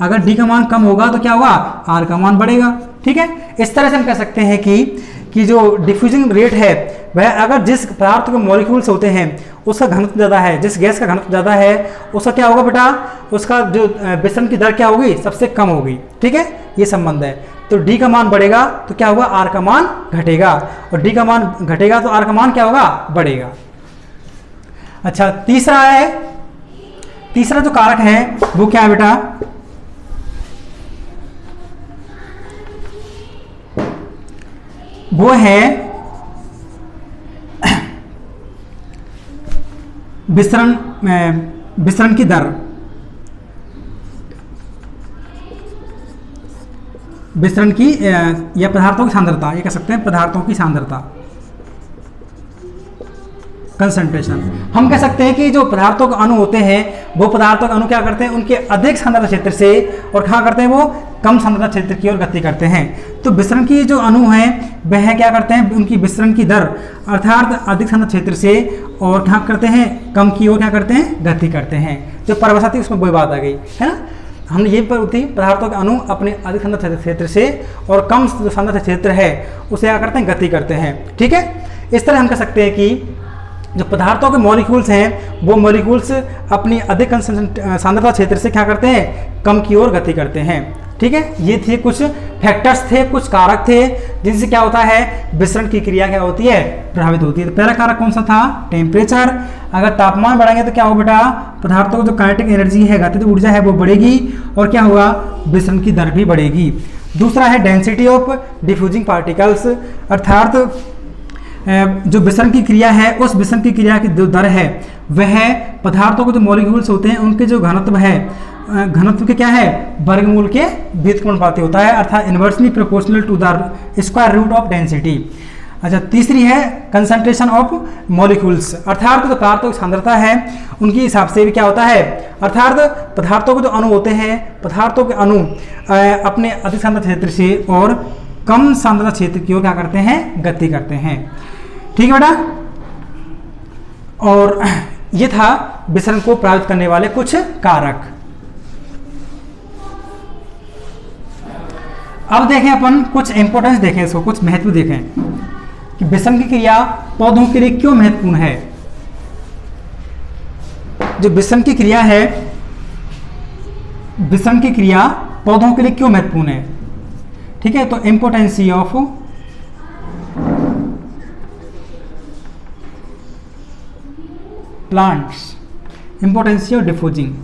A: अगर डी का मान कम होगा तो क्या होगा, आर का मान बढ़ेगा। ठीक है। इस तरह से हम कह सकते हैं कि जो डिफ्यूजिंग रेट है वह, अगर जिस पदार्थ के मॉलिक्यूल्स होते हैं उसका घनत्व ज़्यादा है, जिस गैस का घनत्व ज़्यादा है, उसका क्या होगा बेटा, उसका जो विसरण की दर क्या होगी, सबसे कम होगी। ठीक है। ये संबंध है। तो डी का मान बढ़ेगा तो क्या होगा, आर का मान घटेगा, और डी का मान घटेगा तो आर का मान क्या होगा, बढ़ेगा। अच्छा, तीसरा है, तीसरा जो कारक है वो क्या है बेटा, वो है विसरण की दर, विसरण की या पदार्थों की सांद्रता, ये कह सकते हैं पदार्थों की सांद्रता, कंसंट्रेशन। हम कह सकते हैं कि जो पदार्थों के अणु होते हैं वो पदार्थों के अणु क्या करते हैं, उनके अधिक सांद्रता क्षेत्र से और कहाँ करते हैं, वो कम सांद्रता क्षेत्र की ओर गति करते हैं। तो विसरण की जो अणु हैं वह क्या करते हैं, उनकी विसरण की दर अर्थात अधिक सांद्रता क्षेत्र से और क्या करते हैं, कम की ओर क्या करते हैं, गति करते हैं। जो परिभाषा थी उसमें वही बात आ गई है ना। हमने ये पर थी पदार्थों के अणु अपने अधिक सांद्रता क्षेत्र से और कम जो सांद्रता क्षेत्र है उसे क्या करते हैं, गति करते हैं। ठीक है, इस तरह हम कह सकते हैं कि जो पदार्थों के मॉलिक्यूल्स हैं वो मॉलिक्यूल्स अपनी अधिक सांद्रता क्षेत्र से क्या करते हैं, कम की ओर गति करते हैं। ठीक है, ये थे कुछ फैक्टर्स थे, कुछ कारक थे जिनसे क्या होता है, विसरण की क्रिया क्या होती है, प्रभावित होती है। तो पहला कारक कौन सा था, टेम्परेचर। अगर तापमान बढ़ेंगे तो क्या हो बेटा, पदार्थों की जो काइनेटिक एनर्जी है, गतिज ऊर्जा है वो बढ़ेगी और क्या होगा, विसरण की दर भी बढ़ेगी। दूसरा है डेंसिटी ऑफ डिफ्यूजिंग पार्टिकल्स, अर्थात जो विसरण की क्रिया है उस विसरण की क्रिया की जो दर है वह पदार्थों के जो मॉलिक्यूल्स होते हैं उनके जो घनत्व है, घनत्व के क्या है, वर्गमूल के व्युत्क्रमानुपाती होता है, अर्थात inversely proportional to the square root of density. अच्छा, तीसरी है कंसंट्रेशन ऑफ मॉलिक्यूल्स, अर्थात जो पदार्थों की सांद्रता है उनके हिसाब से भी क्या होता है, अर्थात पदार्थों के जो अणु होते हैं, पदार्थों के अणु अपने अधिक सांद्रता क्षेत्र से और कम सांद्रता क्षेत्र की ओर क्या करते हैं, गति करते हैं। ठीक है बेटा, और ये था विसरण को प्रभावित करने वाले कुछ कारक। अब देखें अपन कुछ इंपॉर्टेंस देखें, इसको कुछ महत्व देखें कि विसरण की क्रिया पौधों के लिए क्यों महत्वपूर्ण है। जो विसरण की क्रिया है, विसरण की क्रिया पौधों के लिए क्यों महत्वपूर्ण है। ठीक है, तो importancy of plants, importancy of diffusing,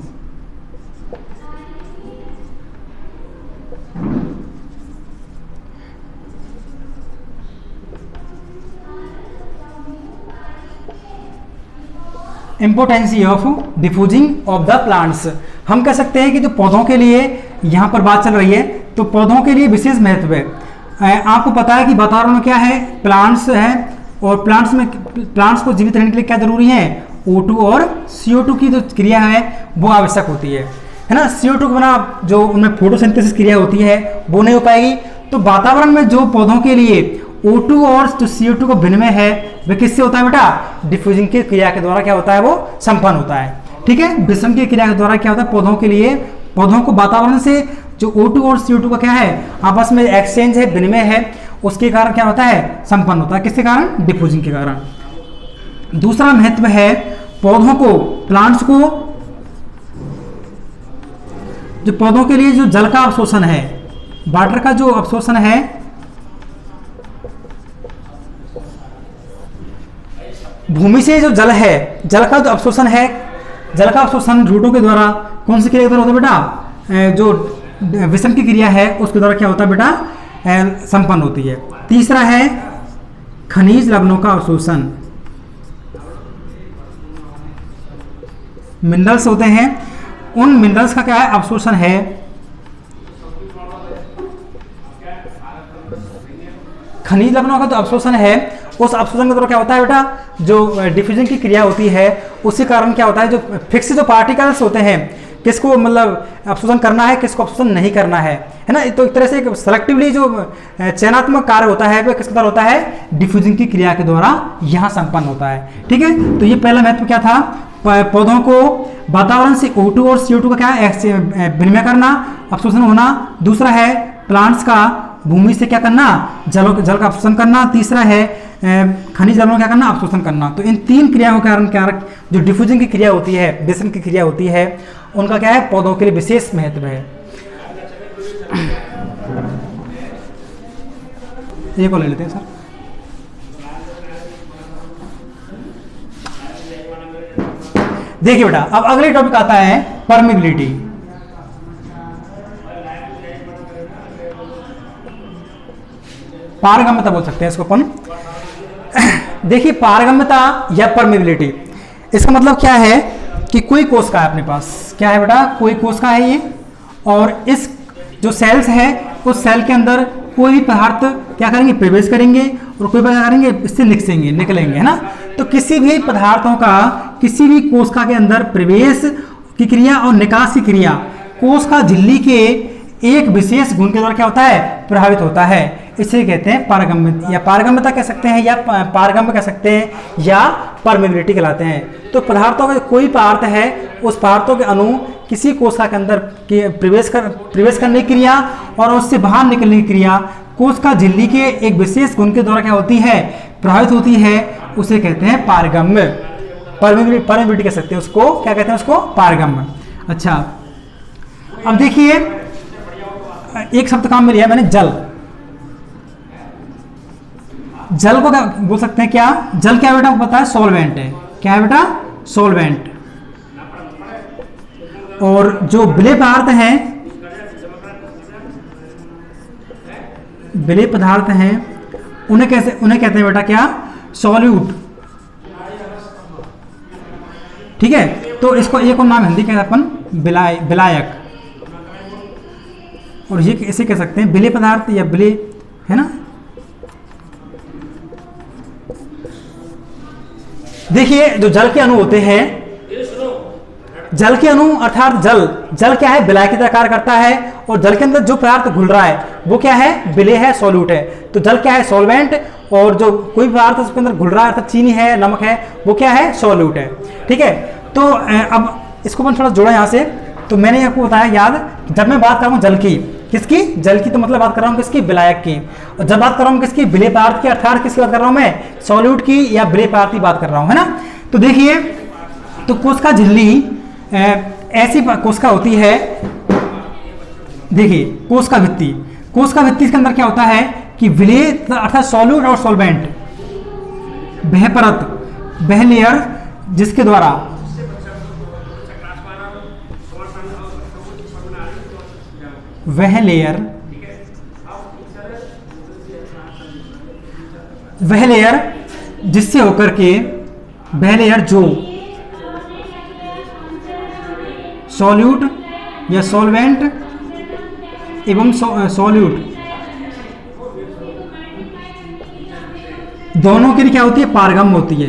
A: importancy of diffusing of the plants. हम कह सकते हैं कि जो पौधों के लिए यहां पर बात चल रही है तो पौधों के लिए विशेष महत्व है। आपको पता है कि वातावरण में क्या है, प्लांट्स है और प्लांट्स को जीवित रहने के लिए क्या जरूरी है, O2 और CO2 की जो क्रिया है वो आवश्यक होती है ना। CO2 के बिना जो उनमें फोटोसिंथेसिस क्रिया होती है वो नहीं हो पाएगी। तो वातावरण में जो पौधों के लिए O2 और जो CO2 का विनिमय है वह किससे होता है बेटा, डिफ्यूजिंग की क्रिया के द्वारा क्या होता है, वो संपन्न होता है। ठीक है, विसरण की क्रिया के द्वारा क्या होता है, पौधों के लिए, पौधों को वातावरण से जो O2 और CO2 का क्या है, आपस में एक्सचेंज है, विनिमय है, उसके कारण क्या होता है, संपन्न होता है। किसके कारण, डिफ्यूजिंग के कारण। दूसरा महत्व है पौधों को, प्लांट्स को, जो पौधों के लिए जो जल का अवशोषण है, वाटर का जो अवशोषण है, भूमि से जो जल है, जल का जो अवशोषण है, जल का अवशोषण रूटों के द्वारा कौन सी क्रिया के द्वारा होता है बेटा, जो विसरण की क्रिया है उसके द्वारा क्या होता है बेटा, संपन्न होती है। तीसरा है खनिज लवणों का अवशोषण, मिनरल्स होते हैं, उन मिनरल्स का क्या है, अवशोषण है। खनिज लवणों का जो अवशोषण है उस अवशोषण के द्वारा क्या होता है बेटा, जो डिफ्यूजन की क्रिया होती है उसके कारण क्या होता है, जो फिक्स जो पार्टिकल्स होते हैं, किसको मतलब अवशोषण करना है, किसको अवशोषण नहीं करना है ना। तो एक तरह से सेलेक्टिवली जो चयनात्मक कार्य होता है वह किसके द्वारा होता है, डिफ्यूजिंग की क्रिया के द्वारा यहाँ संपन्न होता है। ठीक है, तो ये पहला महत्व क्या था, पौधों को वातावरण से O2 और CO2 का क्या विनिमय करना, अवशोषण होना। दूसरा है प्लांट्स का भूमि से क्या करना, जल का अवशोषण करना। तीसरा है खनिज लवणों क्या करना, अवशोषण करना। तो इन तीन क्रियाओं के कारण क्या जो डिफ्यूजिंग की क्रिया होती है, विसरण की क्रिया होती है, उनका क्या है, पौधों के लिए विशेष महत्व है। एक और ले लेते हैं सर। देखिए बेटा, अब अगले टॉपिक आता है परमिबिलिटी। पारगम्यता बोल सकते हैं इसको अपन। देखिए पारगम्यता या परमिबिलिटी, इसका मतलब क्या है कि कोई कोशिका है अपने पास, क्या है बेटा, कोई कोशिका है ये, और इस जो सेल्स है उस सेल के अंदर कोई भी पदार्थ क्या करेंगे, प्रवेश करेंगे, और कोई क्या करेंगे, इससे निकलेंगे, है ना। तो किसी भी पदार्थों का किसी भी कोशिका के अंदर प्रवेश की क्रिया और निकास की क्रिया कोशिका झिल्ली के एक विशेष गुण के द्वारा क्या होता है, प्रभावित होता है। इसे कहते हैं पारगम्य, या पारगम्यता कह सकते हैं, या पारगम्य कह सकते हैं, या परमेबिलिटी कहलाते हैं। तो पदार्थों का कोई पदार्थ है, उस पदार्थों के अणु किसी कोशिका के अंदर प्रवेश करने की क्रिया और उससे बाहर निकलने की क्रिया कोशिका झिल्ली के एक विशेष गुण के द्वारा क्या होती है, प्रभावित होती है, उसे कहते हैं पारगम्य। परमेबिलिटी कह सकते हैं उसको, क्या कहते हैं उसको, पारगम्य। अच्छा, अब देखिए एक शब्द काम में लिया मैंने, जल। जल को क्या बोल सकते हैं, क्या जल क्या बेटा पता है, सॉल्वेंट है। क्या है बेटा, सॉल्वेंट। और जो विलेय पदार्थ हैं, विलेय पदार्थ हैं, उन्हें कहते हैं बेटा क्या, सॉल्यूट। ठीक है, तो इसको एक और नाम हिंदी कहते हैं अपन, विलायक। और ये इसे कह सकते हैं विलेय पदार्थ या विलेय, है ना। देखिए जो जल के अणु होते हैं, जल के अणु अर्थात जल क्या है, विलायक की तरह कार्य करता है, और जल के अंदर जो पदार्थ घुल रहा है वो क्या है, विलेय है, सॉल्यूट है। तो जल क्या है, सॉल्वेंट, और जो कोई पदार्थ उसके अंदर घुल रहा है अर्थात चीनी है, नमक है, वो क्या है, सॉल्यूट है। ठीक है, तो अब इसको अपन थोड़ा जोड़ा यहाँ से। तो मैंने आपको बताया याद, जब मैं बात कर रहा हूँ जल की, किसकी, जल की, तो मतलब बात कर रहा हूँ किसकी, विलायक की। और जब बात कर रहा हूँ किसकी, विलेय पदार्थ की, अर्थात किसकी बात कर रहा हूँ मैं, सॉल्यूट की या विलेय पदार्थ की बात कर रहा हूँ, है ना। तो देखिए, तो कोशिका झिल्ली ऐसी कोशिका होती है, देखिए कोशिका भित्ति के अंदर क्या होता है कि विलेय अर्थात सॉल्यूट और सॉल्वेंट, वह परत, वह लेयर जिसके द्वारा वह लेयर जिससे होकर के वह लेयर जो सॉल्यूट या सॉल्वेंट एवं सॉल्यूट दोनों के लिए क्या होती है, पारगम्य होती है।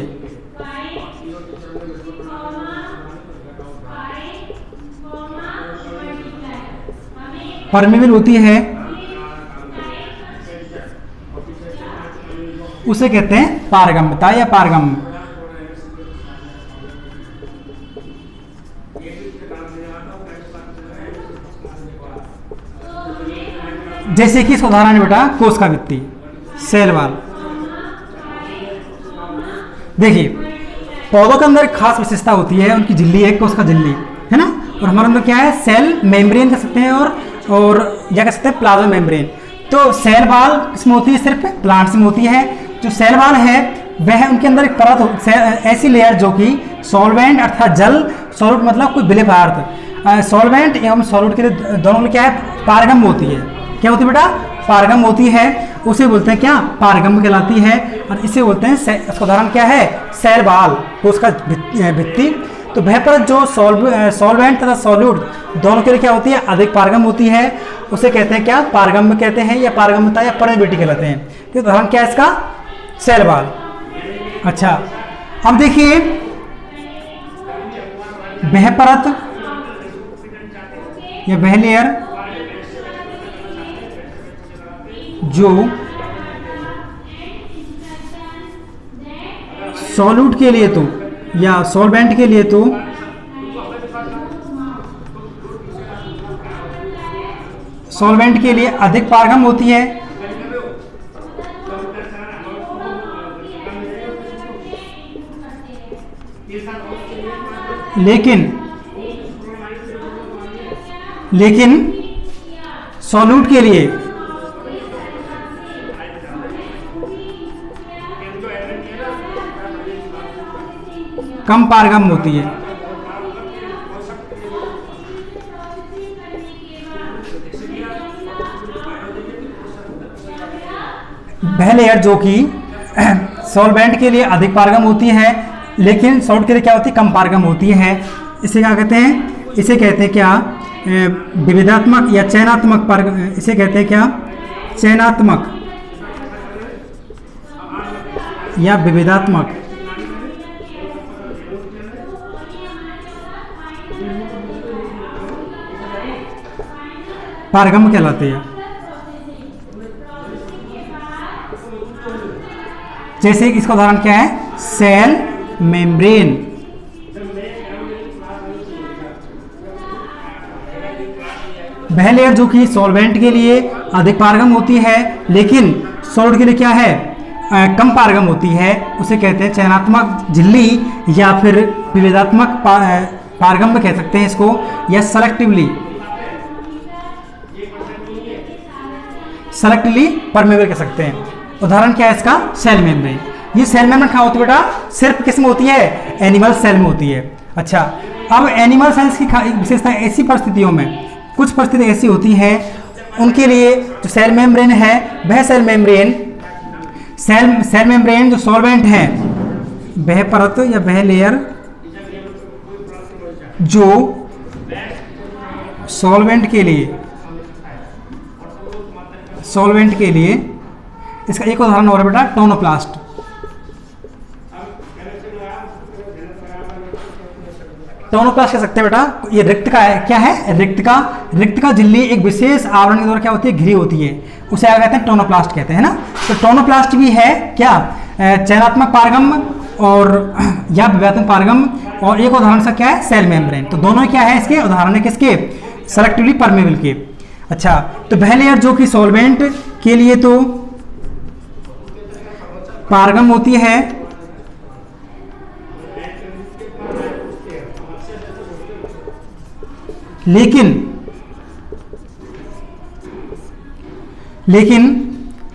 A: परमेबल होती है, उसे कहते हैं पारगम्यता या पारगम्य। जैसे कि इसका उदाहरण है बेटा कोशिका भित्ति, सेल वॉल। देखिए पौधों के अंदर एक खास विशेषता होती है, उनकी झिल्ली है, कोशिका झिल्ली, है ना। और हमारे अंदर क्या है, सेल मेम्ब्रेन कह सकते हैं, और या कह सकते हैं प्लाज्मा मेम्ब्रेन। तो सेल वॉल किसमें होती है, सिर्फ प्लांट्स में होती है। जो सेल वॉल है वह उनके अंदर एक परत, ऐसी लेयर जो कि सॉल्वेंट अर्थात जल, सॉल्यूट मतलब कोई विलेय पदार्थ, सॉल्वेंट एवं सॉल्यूट के लिए दोनों में क्या है, पारगम्य होती है। क्या होती है बेटा, पारगम्य होती है, उसे बोलते हैं क्या, पारगम्य कहलाती है। और इसे बोलते हैं, इसका उदाहरण क्या है, सेल वॉल, उसका भित्ति। तो वह परत जो सॉल्वेंट तथा सॉल्यूट दोनों के लिए क्या होती है, अधिक पारगम्य होती है, उसे कहते हैं क्या, पारगम्य कहते हैं, या पारगम्यता या परमेबिलिटी कहलाते हैं। तो उदाहरण क्या है इसका, सेल वॉल। अच्छा, अब देखिए वह परत या वह लेयर जो सॉल्यूट के लिए तो या सॉल्वेंट के लिए तो सॉल्वेंट के लिए अधिक पारगम्य होती है, लेकिन सॉल्यूट के लिए कम पारगम्य होती है। वह लेयर जो कि सॉल्वेंट के लिए अधिक पारगम्य होती है, लेकिन सॉल्ट के लिए क्या होती है, कम पारगम्य होती है। इसे क्या कहते हैं, इसे कहते हैं क्या, विभेदात्मक या चयनात्मक इसे कहते हैं क्या, चयनात्मक या विभेदात्मक पारगम्य कहलाते हैं। जैसे इसका उदाहरण क्या है, सेल मेम्ब्रेन। वह लेयर जो कि सॉल्वेंट के लिए अधिक पारगम होती है लेकिन सॉलिड के लिए क्या है, कम पारगम होती है, उसे कहते हैं चयनात्मक झिल्ली या फिर विभेदात्मक पारगम्य कह सकते हैं इसको, या सेलेक्टिवली परमेबल कह सकते हैं। उदाहरण क्या है इसका, सेल मेम्ब्रेन। ये सेल मेम्ब्रेन कहाँ होती है बेटा, सिर्फ किस में होती है, एनिमल सेल में होती है। अच्छा, अब एनिमल सेल्स की विशेषता ऐसी परिस्थितियों में, कुछ परिस्थिति ऐसी होती है उनके लिए जो सेल मेम्ब्रेन है, वह सेल मेम्ब्रेन जो सॉल्वेंट है, वह परत या वह लेयर जो सॉल्वेंट के लिए इसका एक उदाहरण और है बेटा, टोनोप्लास्ट। टोनोप्लास्ट कह सकते हैं बेटा, ये रिक्त का है, क्या है, रिक्त का झिल्ली एक विशेष आवरण के द्वारा क्या होती है, घिरी होती है, उसे क्या कहते हैं, टोनोप्लास्ट कहते हैं ना। तो टोनोप्लास्ट भी है क्या, चयनात्मक पारगम और या विभेदात्मक पारगम, और एक उदाहरण सा क्या है, सेल मेम्ब्रेन। तो दोनों क्या है इसके उदाहरण है, किसके, सेलेक्टिवली परमेबल के। अच्छा, तो वह लेयर जो कि सॉल्वेंट के लिए तो पारगम होती है लेकिन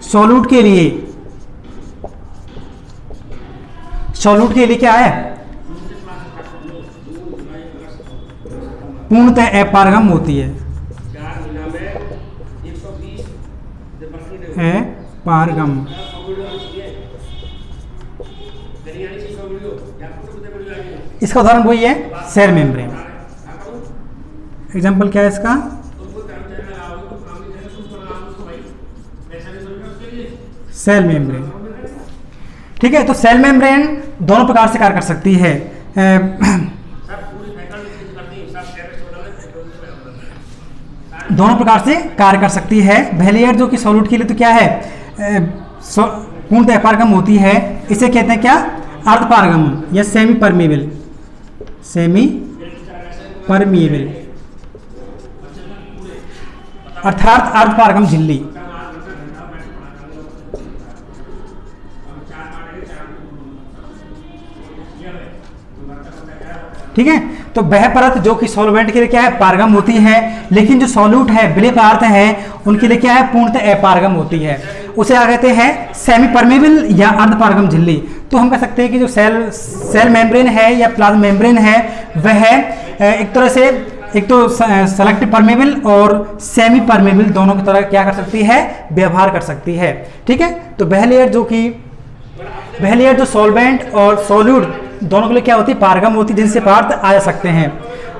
A: सॉल्यूट के लिए क्या है, पूर्णतः अपारगम होती है, अपारगम। इसका उदाहरण वही है, सेल मेम्ब्रेन। एग्जाम्पल क्या है इसका, सेल मेम्ब्रेन। ठीक है, तो सेल मेम्ब्रेन दोनों प्रकार से कार्य कर सकती है। दोनों प्रकार से कार्य कर सकती है। वह लेयर जो कि सॉल्यूट के लिए तो क्या है, पूर्णतः अपारगम होती है, इसे कहते हैं क्या, अर्धपारगम या सेमी परमेबल अर्थात अर्धपारगम झिल्ली। ठीक है, तो वह परत जो कि सॉल्वेंट के लिए क्या है, पारगम होती है, लेकिन जो सॉल्यूट है, विलेय पदार्थ है, उनके लिए क्या है, पूर्णतः अपारगम होती है, उसे क्या कहते हैं, सेमी परमेबल या अर्धपारगम झिल्ली। तो हम कह सकते हैं कि जो सेल मेम्ब्रेन है या प्लाज्मा मेम्ब्रेन है, वह एक तरह से एक तो सेलेक्टिव परमेबल और सेमी परमेबल दोनों की तरह क्या कर सकती है, व्यवहार कर सकती है। ठीक है, तो वह लेयर जो सॉल्वेंट और सॉल्यूट दोनों के लिए क्या होती है, पारगम होती है, जिनसे पदार्थ आ जा सकते हैं,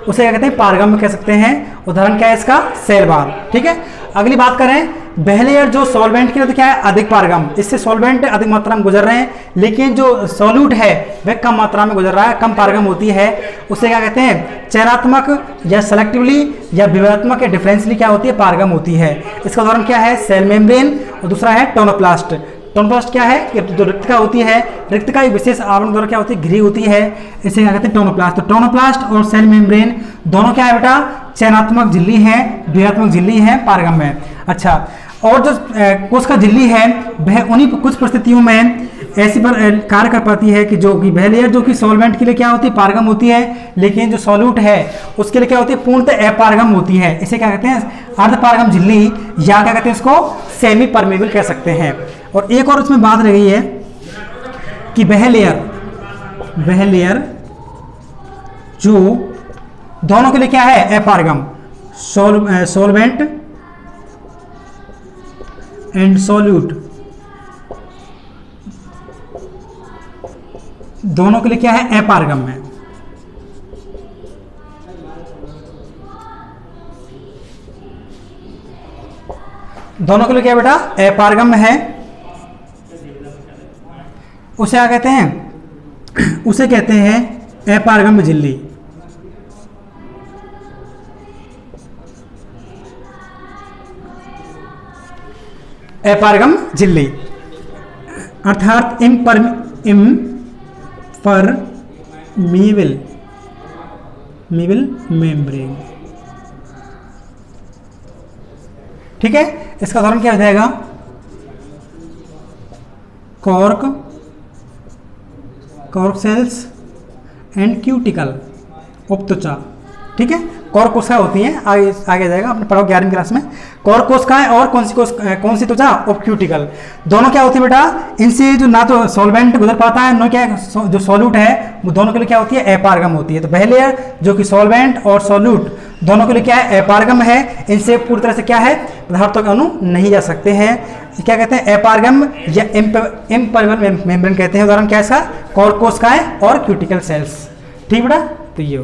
A: उसे क्या कहते हैं, पारगम कह सकते हैं। उदाहरण क्या है इसका, सेल बार। ठीक है, अगली बात करें, वह लेयर जो सॉल्वेंट के लिए तो क्या है, अधिक पारगम, इससे सॉल्वेंट अधिक मात्रा में गुजर रहे हैं, लेकिन जो सॉल्यूट है वह कम मात्रा में गुजर रहा है, कम पारगम होती है, उसे क्या कहते हैं, चयनात्मक या सेलेक्टिवली या विभेदात्मक या डिफरेंशियली क्या होती है, पारगम होती है। इसका उदाहरण क्या है, सेल मेम्ब्रेन, और दूसरा है टोनोप्लास्ट। टोनोप्लास्ट क्या है, जो रिक्तिका होती है, रिक्तिका एक विशेष आवरण द्वारा क्या होती है, घिरी होती है, इसे क्या कहते हैं, टोनोप्लास्ट। तो टोनोप्लास्ट और सेल मेम्ब्रेन दोनों क्या है बेटा, चयनात्मक झिल्ली है, विभेदात्मक झिल्ली है, पारगम है। अच्छा, और जो कोशिका झिल्ली है, वह उन्हीं कुछ परिस्थितियों में ऐसी पर कार्य कर पाती है कि जो कि वह लेयर जो कि सॉल्वेंट के लिए क्या होती है, पारगम होती है, लेकिन जो सॉल्यूट है उसके लिए क्या होती है, पूर्णतः अपारगम होती है, इसे क्या कहते हैं, अर्धपारगम झिल्ली, या क्या कहते हैं इसको, सेमी परमेबल कह सकते हैं। और एक और उसमें बात रह गई है कि वह लेयर जो दोनों के लिए क्या है, अपारगम, सॉल्वेंट एंड सॉल्यूट दोनों के लिए क्या है, अपारगम है। दोनों के लिए क्या बेटा अपारगम है, उसे क्या कहते हैं, उसे कहते हैं अपारगम झिल्ली। अपारगम झिल्ली अर्थात इम्परमीबल मेम्ब्रेन। ठीक है, इसका उदाहरण क्या हो जाएगा, कॉर्क सेल्स एंड क्यूटिकल उपत्वचा। ठीक है, कॉर्क कोशिकाएं होती हैं, आगे जाएगा, आपने पढ़ा 11वीं क्लास में। कॉर्क कोशिकाएं और कौन सी त्वचा, और क्यूटिकल। दोनों क्या होती है बेटा, इनसे जो ना तो सॉल्वेंट गुजर पाता है, ना क्या जो सॉल्यूट है, वो दोनों के लिए क्या होती है अपारगम होती है। तो पहले जो कि सॉल्वेंट और सॉल्यूट दोनों के लिए क्या है अपारगम है, इनसे पूरी तरह से क्या है पदार्थों के अणु नहीं जा सकते हैं। क्या कहते हैं अपारगम या इम्परमेबल मेम्ब्रेन कहते हैं। उदाहरण क्या है इसका, कॉर्क कोशिकाएं और क्यूटिकल सेल्स। ठीक बेटा, तो ये